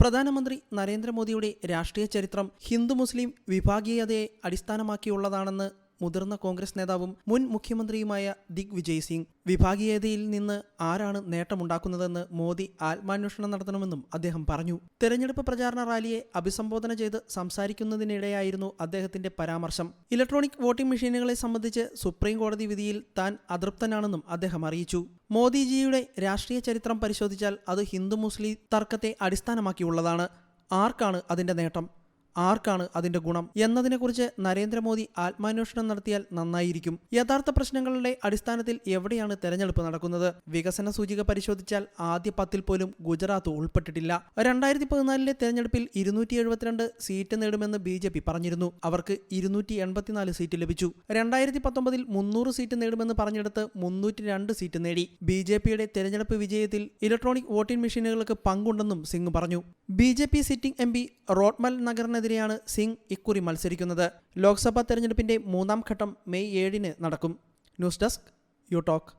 പ്രധാനമന്ത്രി നരേന്ദ്രമോദിയുടെ രാഷ്ട്രീയ ചരിത്രം ഹിന്ദു മുസ്ലിം വിഭാഗീയതയെ അടിസ്ഥാനമാക്കിയുള്ളതാണെന്ന് മുതിർന്ന കോൺഗ്രസ് നേതാവും മുൻ മുഖ്യമന്ത്രിയുമായ ദിഗ്വിജയ് സിംഗ്. വിഭാഗീയതയിൽ നിന്ന് ആരാണ് നേട്ടമുണ്ടാക്കുന്നതെന്ന് മോദി ആത്മാന്വേഷണം നടത്തണമെന്നും അദ്ദേഹം പറഞ്ഞു. തെരഞ്ഞെടുപ്പ് പ്രചാരണ റാലിയെ അഭിസംബോധന ചെയ്ത് സംസാരിക്കുന്നതിനിടെയായിരുന്നു അദ്ദേഹത്തിന്റെ പരാമർശം. ഇലക്ട്രോണിക് വോട്ടിംഗ് മെഷീനുകളെ സംബന്ധിച്ച് സുപ്രീം കോടതി വിധിയിൽ താൻ അതൃപ്തനാണെന്നും അദ്ദേഹം അറിയിച്ചു. മോദിജിയുടെ രാഷ്ട്രീയ ചരിത്രം പരിശോധിച്ചാൽ അത് ഹിന്ദു മുസ്ലിം തർക്കത്തെ അടിസ്ഥാനമാക്കിയുള്ളതാണ്. ആർക്കാണ് അതിന്റെ നേട്ടം, ആർക്കാണ് അതിന്റെ ഗുണം എന്നതിനെക്കുറിച്ച് നരേന്ദ്രമോദി ആത്മാന്വേഷണം നടത്തിയാൽ നന്നായിരിക്കും. യഥാർത്ഥ പ്രശ്നങ്ങളുടെ അടിസ്ഥാനത്തിൽ എവിടെയാണ് തെരഞ്ഞെടുപ്പ് നടക്കുന്നത്? വികസന സൂചിക പരിശോധിച്ചാൽ ആദ്യ 10 പോലും ഗുജറാത്ത് ഉൾപ്പെട്ടിട്ടില്ല. 2014 തെരഞ്ഞെടുപ്പിൽ 272 സീറ്റ് നേടുമെന്ന് BJP പറഞ്ഞിരുന്നു. അവർക്ക് 284 സീറ്റ് ലഭിച്ചു. 2019 300 സീറ്റ് നേടുമെന്ന് പറഞ്ഞെടുത്ത് 302 സീറ്റ് നേടി. BJPയുടെ തെരഞ്ഞെടുപ്പ് വിജയത്തിൽ ഇലക്ട്രോണിക് വോട്ടിംഗ് മെഷീനുകൾക്ക് പങ്കുണ്ടെന്നും സിംഗ് പറഞ്ഞു. BJP സിറ്റിംഗ് MP റോട്ട്മൽ നഗറിനെതിരെയാണ് സിംഗ് ഇക്കുറി മത്സരിക്കുന്നത്. ലോക്സഭാ തെരഞ്ഞെടുപ്പിന്റെ 3ാം ഘട്ടം മെയ് 7 നടക്കും. News desk you talk.